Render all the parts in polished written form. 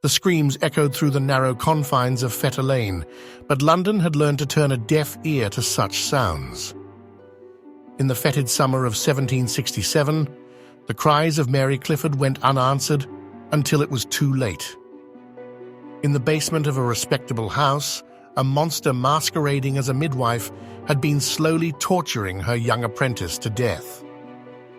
The screams echoed through the narrow confines of Fetter Lane, but London had learned to turn a deaf ear to such sounds. In the fetid summer of 1767, the cries of Mary Clifford went unanswered until it was too late. In the basement of a respectable house, a monster masquerading as a midwife had been slowly torturing her young apprentice to death.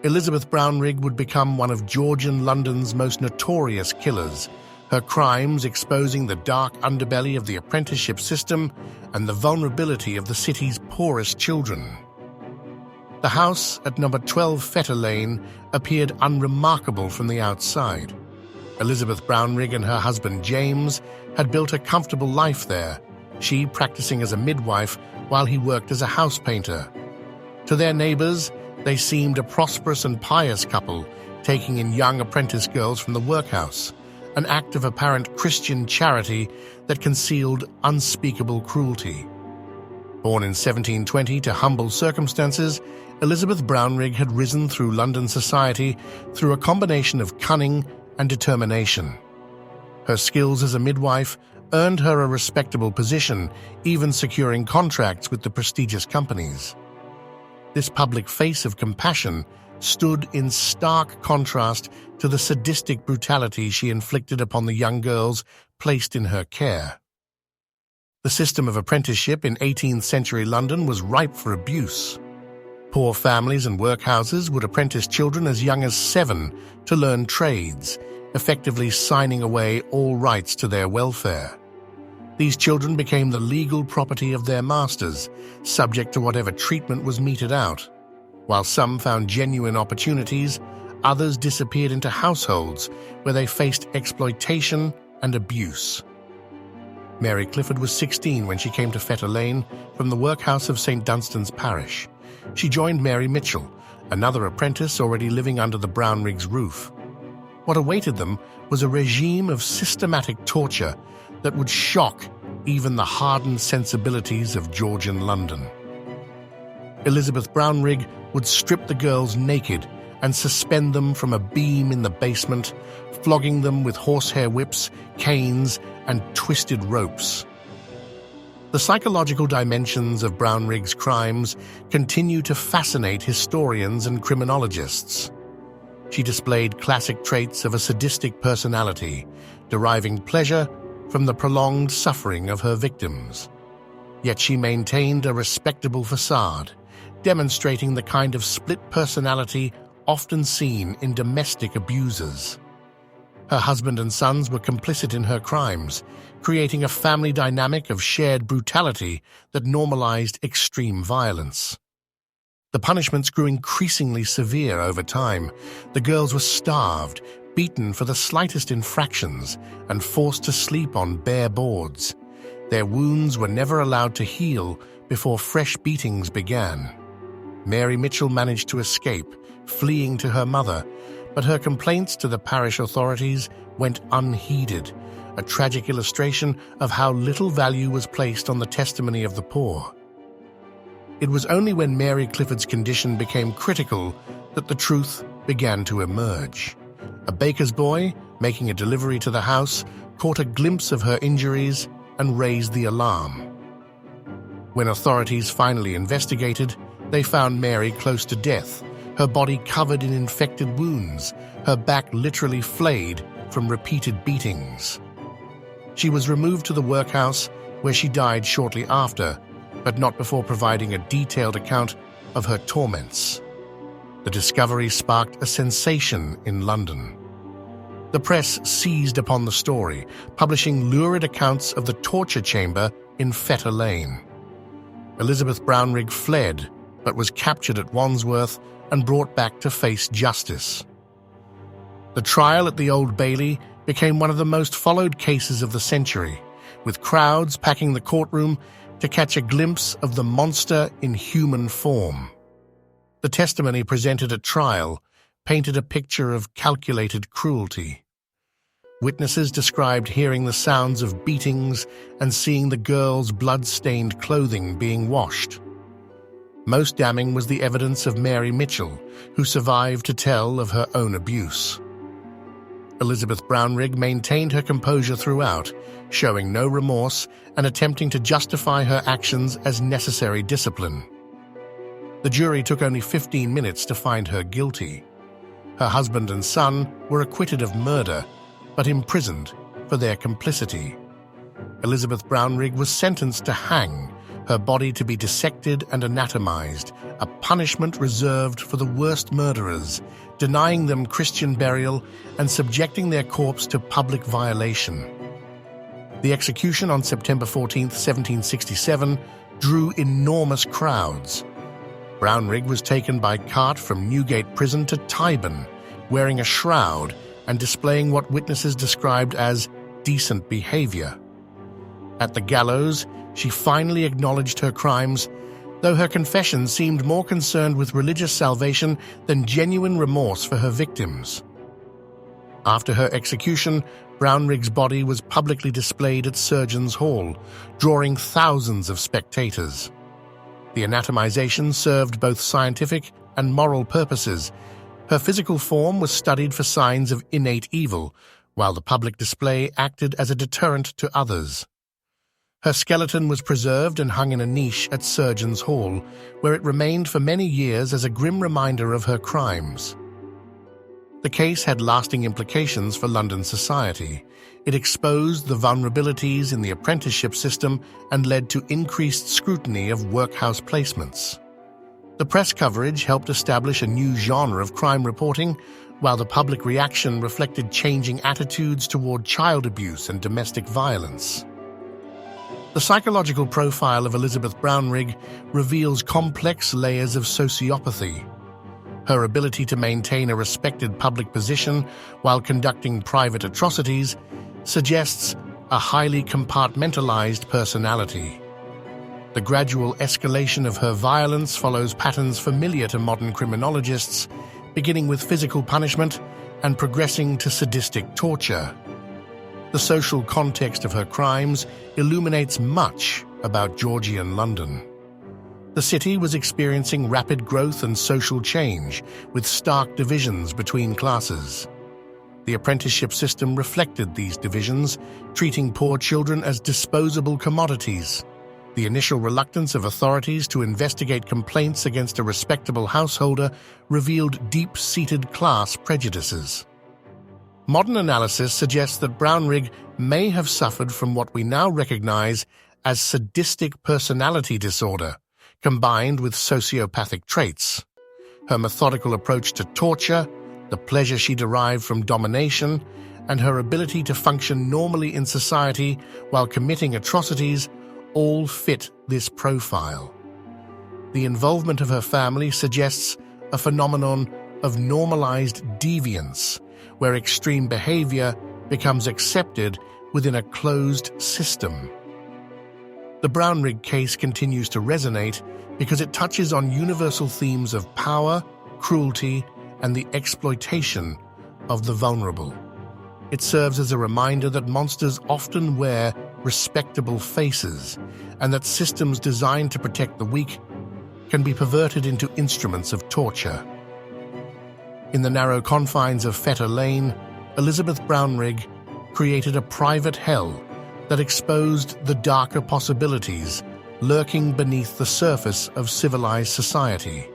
Elizabeth Brownrigg would become one of Georgian London's most notorious killers, her crimes exposing the dark underbelly of the apprenticeship system and the vulnerability of the city's poorest children. The house at number 12 Fetter Lane appeared unremarkable from the outside. Elizabeth Brownrigg and her husband James had built a comfortable life there, she practicing as a midwife while he worked as a house painter. To their neighbors, they seemed a prosperous and pious couple, taking in young apprentice girls from the workhouse, an act of apparent Christian charity that concealed unspeakable cruelty. Born in 1720 to humble circumstances, Elizabeth Brownrigg had risen through London society through a combination of cunning and determination. Her skills as a midwife earned her a respectable position, even securing contracts with the prestigious companies. This public face of compassion stood in stark contrast to the sadistic brutality she inflicted upon the young girls placed in her care. The system of apprenticeship in 18th century London was ripe for abuse. Poor families and workhouses would apprentice children as young as 7 to learn trades, effectively signing away all rights to their welfare. These children became the legal property of their masters, subject to whatever treatment was meted out. While some found genuine opportunities, others disappeared into households where they faced exploitation and abuse. Mary Clifford was 16 when she came to Fetter Lane from the workhouse of St. Dunstan's parish. She joined Mary Mitchell, another apprentice already living under the Brownriggs' roof. What awaited them was a regime of systematic torture that would shock even the hardened sensibilities of Georgian London. Elizabeth Brownrigg would strip the girls naked and suspend them from a beam in the basement, flogging them with horsehair whips, canes, and twisted ropes. The psychological dimensions of Brownrigg's crimes continue to fascinate historians and criminologists. She displayed classic traits of a sadistic personality, deriving pleasure from the prolonged suffering of her victims. Yet she maintained a respectable facade, demonstrating the kind of split personality often seen in domestic abusers. Her husband and sons were complicit in her crimes, creating a family dynamic of shared brutality that normalized extreme violence. The punishments grew increasingly severe over time. The girls were starved, beaten for the slightest infractions, and forced to sleep on bare boards. Their wounds were never allowed to heal before fresh beatings began. Mary Mitchell managed to escape, fleeing to her mother, but her complaints to the parish authorities went unheeded, a tragic illustration of how little value was placed on the testimony of the poor. It was only when Mary Clifford's condition became critical that the truth began to emerge. A baker's boy, making a delivery to the house, caught a glimpse of her injuries and raised the alarm. When authorities finally investigated, they found Mary close to death, her body covered in infected wounds, her back literally flayed from repeated beatings. She was removed to the workhouse, where she died shortly after, but not before providing a detailed account of her torments. The discovery sparked a sensation in London. The press seized upon the story, publishing lurid accounts of the torture chamber in Fetter Lane. Elizabeth Brownrigg fled, but was captured at Wandsworth and brought back to face justice. The trial at the Old Bailey became one of the most followed cases of the century, with crowds packing the courtroom to catch a glimpse of the monster in human form. The testimony presented at trial painted a picture of calculated cruelty. Witnesses described hearing the sounds of beatings and seeing the girls' blood-stained clothing being washed. Most damning was the evidence of Mary Mitchell, who survived to tell of her own abuse. Elizabeth Brownrigg maintained her composure throughout, showing no remorse and attempting to justify her actions as necessary discipline. The jury took only 15 minutes to find her guilty. Her husband and son were acquitted of murder, but imprisoned for their complicity. Elizabeth Brownrigg was sentenced to hang, her body to be dissected and anatomized, a punishment reserved for the worst murderers, denying them Christian burial and subjecting their corpse to public violation. The execution on September 14, 1767, drew enormous crowds. Brownrigg was taken by cart from Newgate Prison to Tyburn, wearing a shroud and displaying what witnesses described as decent behavior. At the gallows, she finally acknowledged her crimes, though her confession seemed more concerned with religious salvation than genuine remorse for her victims. After her execution, Brownrigg's body was publicly displayed at Surgeons' Hall, drawing thousands of spectators. The anatomization served both scientific and moral purposes. Her physical form was studied for signs of innate evil, while the public display acted as a deterrent to others. Her skeleton was preserved and hung in a niche at Surgeons' Hall, where it remained for many years as a grim reminder of her crimes. The case had lasting implications for London society. It exposed the vulnerabilities in the apprenticeship system and led to increased scrutiny of workhouse placements. The press coverage helped establish a new genre of crime reporting, while the public reaction reflected changing attitudes toward child abuse and domestic violence. The psychological profile of Elizabeth Brownrigg reveals complex layers of sociopathy. Her ability to maintain a respected public position while conducting private atrocities suggests a highly compartmentalized personality. The gradual escalation of her violence follows patterns familiar to modern criminologists, beginning with physical punishment and progressing to sadistic torture. The social context of her crimes illuminates much about Georgian London. The city was experiencing rapid growth and social change, with stark divisions between classes. The apprenticeship system reflected these divisions, treating poor children as disposable commodities. The initial reluctance of authorities to investigate complaints against a respectable householder revealed deep-seated class prejudices. Modern analysis suggests that Brownrigg may have suffered from what we now recognize as sadistic personality disorder, combined with sociopathic traits. Her methodical approach to torture, the pleasure she derived from domination, and her ability to function normally in society while committing atrocities all fit this profile. The involvement of her family suggests a phenomenon of normalized deviance, where extreme behavior becomes accepted within a closed system. The Brownrigg case continues to resonate because it touches on universal themes of power, cruelty, and the exploitation of the vulnerable. It serves as a reminder that monsters often wear respectable faces, and that systems designed to protect the weak can be perverted into instruments of torture. In the narrow confines of Fetter Lane, Elizabeth Brownrigg created a private hell that exposed the darker possibilities lurking beneath the surface of civilized society.